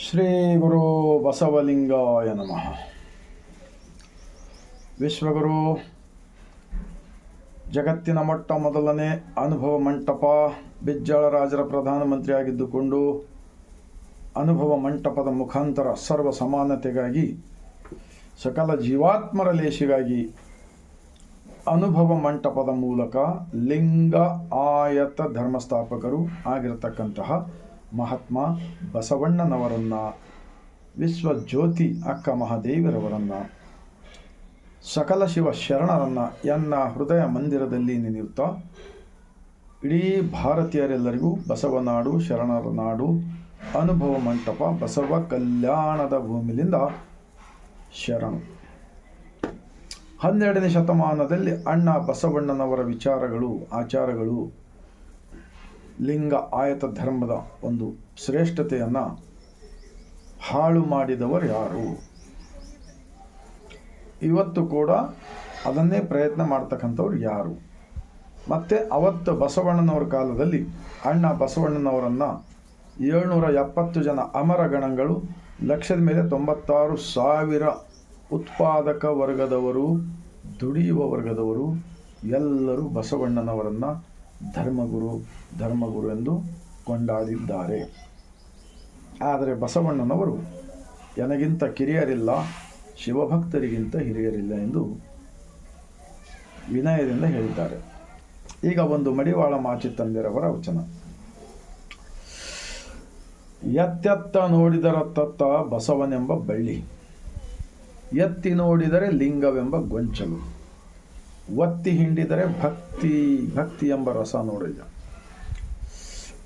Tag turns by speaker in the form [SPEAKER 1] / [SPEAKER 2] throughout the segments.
[SPEAKER 1] ಶ್ರೀ ಗುರು ಬಸವಲಿಂಗಾಯ ನಮಃ. ವಿಶ್ವಗುರು ಜಗತ್ತಿನ ಮೊಟ್ಟ ಮೊದಲನೇ ಅನುಭವ ಮಂಟಪ ಬಿಜ್ಜಳರಾಜರ ಪ್ರಧಾನಮಂತ್ರಿಯಾಗಿದ್ದುಕೊಂಡು ಅನುಭವ ಮಂಟಪದ ಮುಖಾಂತರ ಸರ್ವ ಸಮಾನತೆಗಾಗಿ ಸಕಲ ಜೀವಾತ್ಮರ ಲೇಷಿಗಾಗಿ ಅನುಭವ ಮಂಟಪದ ಮೂಲಕ ಲಿಂಗ ಆಯತ ಧರ್ಮಸ್ಥಾಪಕರು ಆಗಿರತಕ್ಕಂತಹ ಮಹಾತ್ಮ ಬಸವಣ್ಣನವರನ್ನು, ವಿಶ್ವಜ್ಯೋತಿ ಅಕ್ಕ ಮಹಾದೇವಿರವರನ್ನು, ಸಕಲ ಶಿವ ಶರಣರನ್ನು ಎನ್ನ ಹೃದಯ ಮಂದಿರದಲ್ಲಿ ನೆನೆಯುತ್ತಾ ಇಡೀ ಭಾರತೀಯರೆಲ್ಲರಿಗೂ ಬಸವನಾಡು ಶರಣರ ನಾಡು ಅನುಭವ ಮಂಟಪ ಬಸವ ಕಲ್ಯಾಣದ ಭೂಮಿಲಿಂದ ಶರಣು. 12ನೇ ಶತಮಾನದಲ್ಲಿ ಅಣ್ಣ ಬಸವಣ್ಣನವರ ವಿಚಾರಗಳು, ಆಚಾರಗಳು ಲಿಂಗ ಆಯತ ಧರ್ಮದ ಒಂದು ಶ್ರೇಷ್ಠತೆಯನ್ನು ಹಾಳು ಮಾಡಿದವರು ಯಾರು? ಇವತ್ತು ಕೂಡ ಅದನ್ನೇ ಪ್ರಯತ್ನ ಮಾಡ್ತಕ್ಕಂಥವ್ರು ಯಾರು? ಮತ್ತು ಅವತ್ತು ಬಸವಣ್ಣನವರ ಕಾಲದಲ್ಲಿ ಅಣ್ಣ ಬಸವಣ್ಣನವರನ್ನು 770 ಜನ ಅಮರಗಣಗಳು, ಲಕ್ಷದ ಮೇಲೆ 96,000 ಉತ್ಪಾದಕ ವರ್ಗದವರು, ದುಡಿಯುವ ವರ್ಗದವರು ಎಲ್ಲರೂ ಬಸವಣ್ಣನವರನ್ನು ಧರ್ಮಗುರು ಎಂದು ಕೊಂಡಾಡಿದ್ದಾರೆ. ಆದರೆ ಬಸವಣ್ಣನವರು ನನಗಿಂತ ಕಿರಿಯರಿಲ್ಲ, ಶಿವಭಕ್ತರಿಗಿಂತ ಹಿರಿಯರಿಲ್ಲ ಎಂದು ವಿನಯದಿಂದ ಹೇಳಿದ್ದಾರೆ. ಈಗ ಒಂದು ಮಡಿವಾಳ ಮಾಚಿತಂದಿರವರ ವಚನ. ಎತ್ತೆತ್ತ ನೋಡಿದರತ್ತ ಬಸವನೆಂಬ ಬಳ್ಳಿ, ಎತ್ತಿ ನೋಡಿದರೆ ಲಿಂಗವೆಂಬ ಗೊಂಚಲು, ಒತ್ತಿ ಹಿಂಡಿದರೆ ಭಕ್ತಿ ಎಂಬ ರಸ ನೋಡಿದ.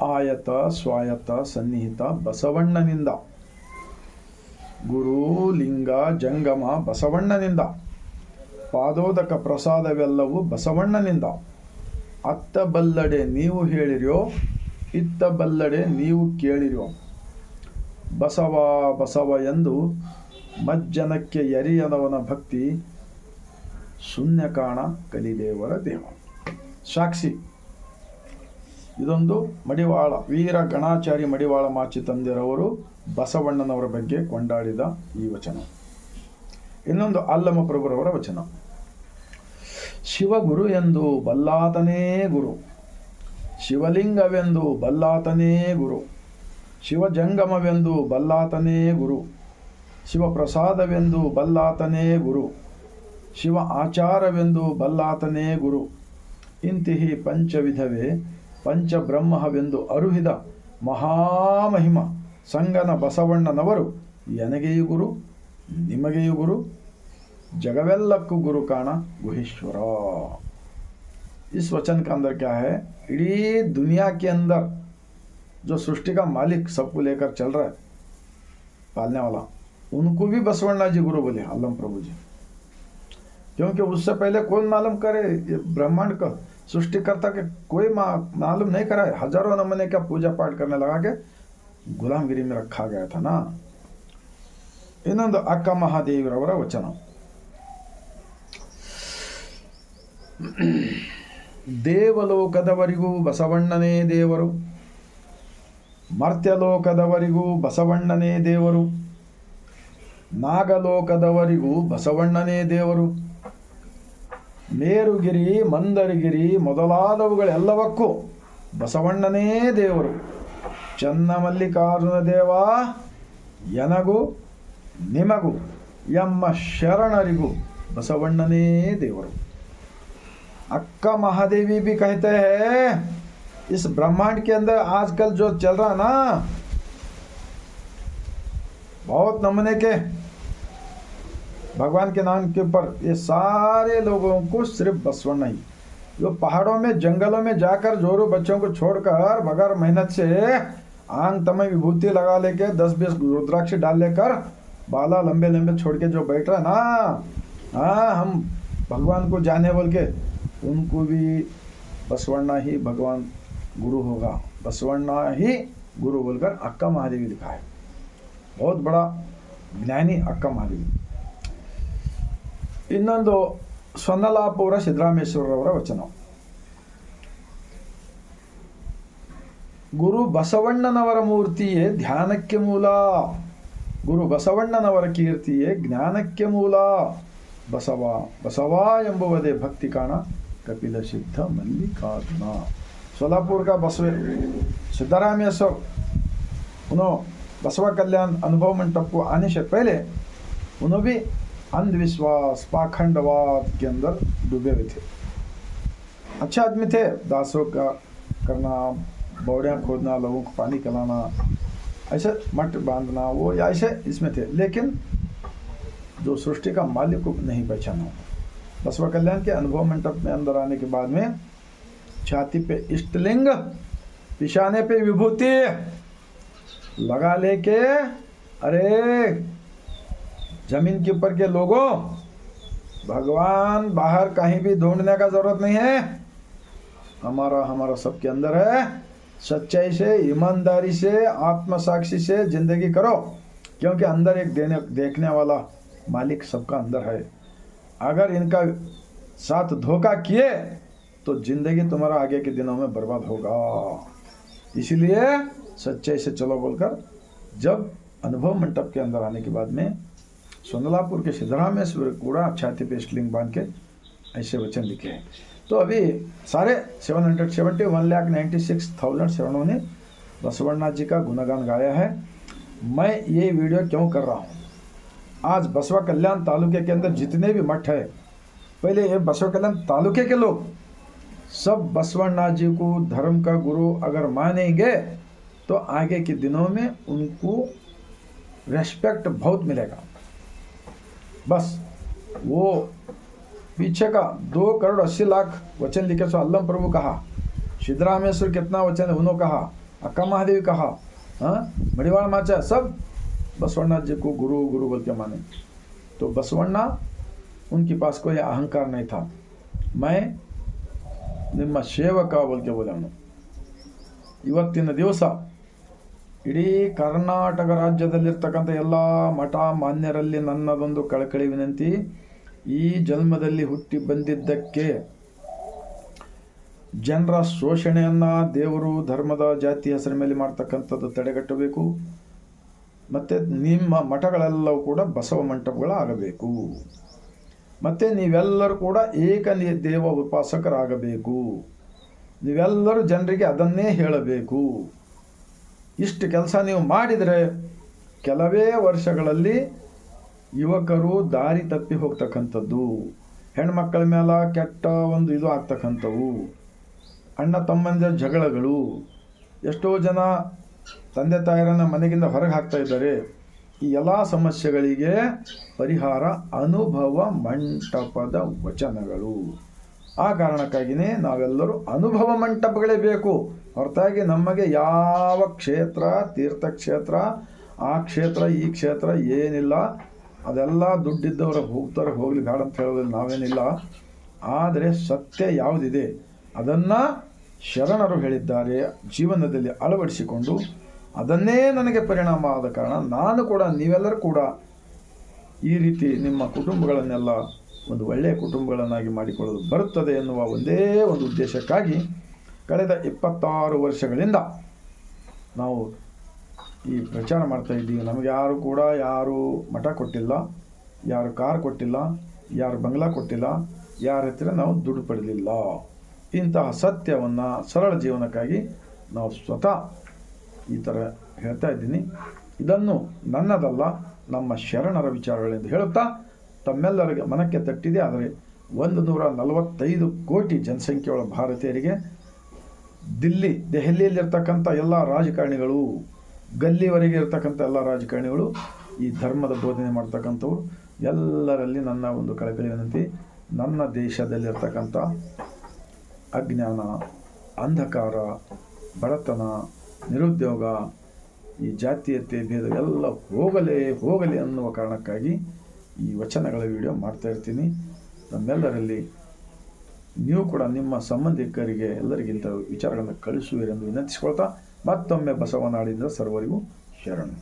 [SPEAKER 1] ಆಯತ ಸ್ವಾಯತ ಸನ್ನಿಹಿತ ಬಸವಣ್ಣನಿಂದ, ಗುರು ಲಿಂಗ ಜಂಗಮ ಬಸವಣ್ಣನಿಂದ, ಪಾದೋದಕ ಪ್ರಸಾದವೆಲ್ಲವೂ ಬಸವಣ್ಣನಿಂದ. ಅತ್ತ ಬಲ್ಲಡೆ ನೀವು ಹೇಳಿರ್ಯೋ, ಇತ್ತ ಬಲ್ಲಡೆ ನೀವು ಕೇಳಿರ್ಯೋ, ಬಸವ ಎಂದು ಮಜ್ಜನಕ್ಕೆ ಎರಿಯದವನ ಭಕ್ತಿ ಶೂನ್ಯ ಕಾಣ ಕಲಿದೇವರ ದೇವ. ಸಾಕ್ಷಿ. ಇದೊಂದು ಮಡಿವಾಳ ವೀರ ಗಣಾಚಾರಿ ಮಡಿವಾಳ ಮಾಚಿತಂದಿರವರು ಬಸವಣ್ಣನವರ ಬಗ್ಗೆ ಕೊಂಡಾಡಿದ ಈ ವಚನ. ಇನ್ನೊಂದು ಅಲ್ಲಮ ಪ್ರಭುರವರ ವಚನ. ಶಿವಗುರು ಎಂದು ಬಲ್ಲಾತನೇ ಗುರು, ಶಿವಲಿಂಗವೆಂದು ಬಲ್ಲಾತನೇ ಗುರು, ಶಿವಜಂಗಮವೆಂದು ಬಲ್ಲಾತನೇ ಗುರು, ಶಿವಪ್ರಸಾದವೆಂದು ಬಲ್ಲಾತನೇ ಗುರು, ಶಿವ ಆಚಾರವೆಂದು ಬಲ್ಲಾತನೇ ಗುರು. ಇಂತಿಹಿ ಪಂಚವಿಧವೇ ಪಂಚಬ್ರಹ್ಮವೆಂದು ಅರುಹಿದ ಮಹಾಮಹಿಮ ಸಂಗನ ಬಸವಣ್ಣನವರು ಎನಗೆಯೂ ಗುರು, ನಿಮಗೆಯೂ ಗುರು, जगवेल्लक्कू गुरु काना गुहेश्वर. इस वचन का अंदर क्या है? इडीी दुनिया के अंदर जो सृष्टि का मालिक सबको लेकर चल रहा है, पालने वाला, उनको भी बसवण्णा जी गुरु बोले, अल्लम प्रभु जी. क्योंकि उससे पहले कौन मालूम करे ये ब्रह्मांड का सृष्टिकर्ता के? कोई मालूम नहीं करा है. हजारों नमूने का पूजा पाठ करने लगा के गुलामगिरी में रखा गया था ना. ಇನ್ನೊಂದು ಅಕ್ಕ ಮಹಾದೇವಿರವರ ವಚನ. ದೇವಲೋಕದವರಿಗೂ ಬಸವಣ್ಣನೇ ದೇವರು, ಮರ್ತ್ಯಲೋಕದವರಿಗೂ ಬಸವಣ್ಣನೇ ದೇವರು, ನಾಗಲೋಕದವರಿಗೂ ಬಸವಣ್ಣನೇ ದೇವರು, ಮೇರುಗಿರಿ ಮಂದರಗಿರಿ ಮೊದಲಾದವುಗಳೆಲ್ಲವಕ್ಕೂ ಬಸವಣ್ಣನೇ ದೇವರು. ಚನ್ನಮಲ್ಲಿಕಾರ್ಜುನ ದೇವ ಎನಗೂ ನಿಮಗೂ ಎಮ್ಮ ಶರಣರಿಗೂ बसवಣ್ಣನೇ देवरू. अक्का महादेवी भी कहते हैं इस ब्रह्मांड के अंदर आजकल जो चल रहा ना, बहुत नमूने के भगवान के नाम के ऊपर, ये सारे लोगों को सिर्फ बसवण्णा ही, जो पहाड़ों में जंगलों में जाकर जोरू बच्चों को छोड़कर बगैर मेहनत से आंग तमे विभूति लगा लेके 10-20 रुद्राक्ष डाल लेकर बाला लंबे लंबे छोड़ के जो बैठ रहा ना, हाँ हम भगवान को जाने बोल के, उनको भी बसवण्णा ही भगवान गुरु होगा, बसवण्णा ही गुरु बोलकर अक्का महादेवी लिखा है. बहुत बड़ा ज्ञानी अक्का महादेवी. ಇನ್ನೊಂದು ಸ್ವರ್ಣಲಾಪುರ ಸಿದ್ದರಾಮೇಶ್ವರರವರ ವಚನ. ಗುರು ಬಸವಣ್ಣನವರ ಮೂರ್ತಿಯೇ ಧ್ಯಾನಕ್ಕೆ ಮೂಲ. ಗುರು ಬಸವಣ್ಣನವರ ಕೀರ್ತಿಯೇ ಜ್ಞಾನಕ್ಕೆ ಮೂಲ. ಬಸವ ಎಂಬುವುದೇ ಭಕ್ತಿ ಕಾಣ, कपिल सिद्ध मल्लिकार्जुन। सोलापुर का बसवे सिद्धरामेश्वर उन्होंने बसवा कल्याण अनुभव मंडप को आने से पहले उन्होंने भी अंधविश्वास पाखंडवाद के अंदर डूबे हुए थे। अच्छे आदमी थे, दासों का करना, बौड़ियाँ खोदना, लोगों को पानी पिलाना, ऐसे मठ बांधना, वो या ऐसे इसमें थे। लेकिन जो सृष्टि का मालिक को नहीं पहचाना। बसवा कल्याण के अनुभव मंडप में अंदर आने के बाद में छाती पे इष्टलिंग, पिशाने पे विभूति लगा लेके, अरे जमीन के ऊपर के लोगों, भगवान बाहर कहीं भी ढूंढने का जरूरत नहीं है, हमारा सबके अंदर है। सच्चाई से, ईमानदारी से, आत्मसाक्षी से जिंदगी करो, क्योंकि अंदर एक देखने वाला मालिक सबका अंदर है। अगर इनका साथ धोखा किए तो जिंदगी तुम्हारा आगे के दिनों में बर्बाद होगा। इसलिए सच्चाई से चलो बोलकर जब अनुभव मंडप के अंदर आने के बाद में सोनलापुर के सिद्धरामेश्वर कूड़ा छाती पे स्लिंग बांध के ऐसे वचन लिखे। तो अभी सारे 771,96,000 शरणों ने बसवन्ना जी का गुणगान गाया है। मैं ये वीडियो क्यों कर रहा हूँ? आज बसवा कल्याण तालुके के अंदर जितने भी मठ है, पहले ये बसवा कल्याण तालुके के लोग सब बसवन्ना जी को धर्म का गुरु अगर मानेंगे तो आगे के दिनों में उनको रेस्पेक्ट बहुत मिलेगा। बस वो पीछे का 2,80,00,000 वचन लिखे सो अल्लम प्रभु कहा, सिद्धरामेश्वर कितना वचन है उन्होंने कहा, अक्का महादेवी कहा, हाँ मड़ीवाड़ माचा, सब बसवन्ना जी को गुरु गुरु बोल के माने। तो बसवन्ना उनके पास कोई अहंकार नहीं था। मैं ನಿಮ್ಮ ಸೇವಕ बोलके बोले ಅವನು। ಇವತ್ತಿನ ದಿವಸ ಇಡೀ ಕರ್ನಾಟಕ ರಾಜ್ಯದಲ್ಲಿರ್ತಕ್ಕಂಥ ಎಲ್ಲ ಮಠ ಮಾನ್ಯರಲ್ಲಿ ನನ್ನದೊಂದು ಕಳಕಳಿ ವಿನಂತಿ, ಈ ಜನ್ಮದಲ್ಲಿ ಹುಟ್ಟಿ ಬಂದಿದ್ದಕ್ಕೆ ಜನರ ಶೋಷಣೆಯನ್ನು ದೇವರು ಧರ್ಮದ ಜಾತಿ ಹೆಸರ ಮೇಲೆ ಮಾಡ್ತಕ್ಕಂಥದ್ದು ತಡೆಗಟ್ಟಬೇಕು. ಮತ್ತು ನಿಮ್ಮ ಮಠಗಳೆಲ್ಲವೂ ಕೂಡ ಬಸವ ಮಂಟಪಗಳಾಗಬೇಕು. ಮತ್ತು ನೀವೆಲ್ಲರೂ ಕೂಡ ಏಕ ದೇವ ಉಪಾಸಕರಾಗಬೇಕು. ನೀವೆಲ್ಲರೂ ಜನರಿಗೆ ಅದನ್ನೇ ಹೇಳಬೇಕು. ಇಷ್ಟು ಕೆಲಸ ನೀವು ಮಾಡಿದರೆ ಕೆಲವೇ ವರ್ಷಗಳಲ್ಲಿ ಯುವಕರು ದಾರಿ ತಪ್ಪಿ ಹೋಗ್ತಕ್ಕಂಥದ್ದು, ಹೆಣ್ಮಕ್ಕಳ ಮೇಲೆ ಕೆಟ್ಟ ಒಂದು ಇದು ಆಗ್ತಕ್ಕಂಥವು, ಅಣ್ಣ ತಮ್ಮಂದಿರ ಜಗಳಗಳು, ಎಷ್ಟೋ ಜನ ತಂದೆ ತಾಯರನ್ನು ಮನೆಗಿಂದ ಹೊರಗೆ ಹಾಕ್ತಾ ಇದ್ದಾರೆ. ಈ ಎಲ್ಲ ಸಮಸ್ಯೆಗಳಿಗೆ ಪರಿಹಾರ ಅನುಭವ ಮಂಟಪದ ವಚನಗಳು. ಆ ಕಾರಣಕ್ಕಾಗಿಯೇ ನಾವೆಲ್ಲರೂ ಅನುಭವ ಮಂಟಪಗಳೇ ಬೇಕು, ಹೊರತಾಗಿ ನಮಗೆ ಯಾವ ಕ್ಷೇತ್ರ ತೀರ್ಥಕ್ಷೇತ್ರ ಆ ಕ್ಷೇತ್ರ ಈ ಕ್ಷೇತ್ರ ಏನಿಲ್ಲ. ಅದೆಲ್ಲ ದುಡ್ಡಿದ್ದವರು ಹೋಗ್ತಾರೆ, ಹೋಗ್ಲಿ ಬೇಡ ಅಂತ ಹೇಳೋದ್ರಲ್ಲಿ ನಾವೇನಿಲ್ಲ. ಆದರೆ ಸತ್ಯ ಯಾವುದಿದೆ ಅದನ್ನು ಶರಣರು ಹೇಳಿದ್ದಾರೆ, ಜೀವನದಲ್ಲಿ ಅಳವಡಿಸಿಕೊಂಡು ಅದನ್ನೇ ನನಗೆ ಪರಿಣಾಮ ಆದ ಕಾರಣ ನಾನು ಕೂಡ ನೀವೆಲ್ಲರೂ ಕೂಡ ಈ ರೀತಿ ನಿಮ್ಮ ಕುಟುಂಬಗಳನ್ನೆಲ್ಲ ಒಂದು ಒಳ್ಳೆಯ ಕುಟುಂಬಗಳನ್ನಾಗಿ ಮಾಡಿಕೊಳ್ಳಲು ಬರುತ್ತದೆ ಎನ್ನುವ ಒಂದೇ ಒಂದು ಉದ್ದೇಶಕ್ಕಾಗಿ ಕಳೆದ 26 ವರ್ಷಗಳಿಂದ ನಾವು ಈ ಪ್ರಚಾರ ಮಾಡ್ತಾ ಇದ್ದೀವಿ. ನಮಗೆ ಯಾರು ಕೂಡ ಯಾರು ಮಠ ಕೊಟ್ಟಿಲ್ಲ, ಯಾರು ಕಾರ್ ಕೊಟ್ಟಿಲ್ಲ, ಯಾರು ಬಂಗ್ಲಾ ಕೊಟ್ಟಿಲ್ಲ, ಯಾರ ಹತ್ತಿರ ನಾವು ದುಡ್ಡು ಪಡೆದಿಲ್ಲ. ಇಂತಹ ಸತ್ಯವನ್ನು ಸರಳ ಜೀವನಕ್ಕಾಗಿ ನಾವು ಸ್ವತಃ ಈ ಥರ ಹೇಳ್ತಾ ಇದ್ದೀನಿ. ಇದನ್ನು ನನ್ನದಲ್ಲ, ನಮ್ಮ ಶರಣರ ವಿಚಾರಗಳೆಂದು ಹೇಳುತ್ತಾ ತಮ್ಮೆಲ್ಲರಿಗೆ ಮನಕ್ಕೆ ತಟ್ಟಿದೆ. ಆದರೆ 145 ಕೋಟಿ ಜನಸಂಖ್ಯೆಯುಳ್ಳ ಭಾರತೀಯರಿಗೆ ದೆಹಲಿಯಲ್ಲಿರ್ತಕ್ಕಂಥ ಎಲ್ಲ ರಾಜಕಾರಣಿಗಳು, ಗಲ್ಲಿವರೆಗೆ ಇರ್ತಕ್ಕಂಥ ಎಲ್ಲ ರಾಜಕಾರಣಿಗಳು ಈ ಧರ್ಮದ ಬೋಧನೆ ಮಾಡ್ತಕ್ಕಂಥವ್ರು ಎಲ್ಲರಲ್ಲಿ ನನ್ನ ಒಂದು ಕಳಕಳಿ ವಿನಂತಿ, ನನ್ನ ದೇಶದಲ್ಲಿರ್ತಕ್ಕಂಥ ಅಜ್ಞಾನ, ಅಂಧಕಾರ, ಬಡತನ, ನಿರುದ್ಯೋಗ, ಈ ಜಾತೀಯತೆ ಭೇದ ಎಲ್ಲ ಹೋಗಲಿ ಅನ್ನುವ ಕಾರಣಕ್ಕಾಗಿ ಈ ವಚನಗಳ ವಿಡಿಯೋ ಮಾಡ್ತಾ ಇರ್ತೀನಿ. ನಮ್ಮೆಲ್ಲರಲ್ಲಿ ನೀವು ಕೂಡ ನಿಮ್ಮ ಸಂಬಂಧಿಕರಿಗೆ ಎಲ್ಲರಿಗಿಂತ ವಿಚಾರಗಳನ್ನು ಕಳಿಸುವಿರೆಂದು ವಿನಂತಿಸಿಕೊಳ್ತಾ ಮತ್ತೊಮ್ಮೆ ಬಸವನಾಡಿದ ಸರ್ವರಿಗೂ ಶರಣು.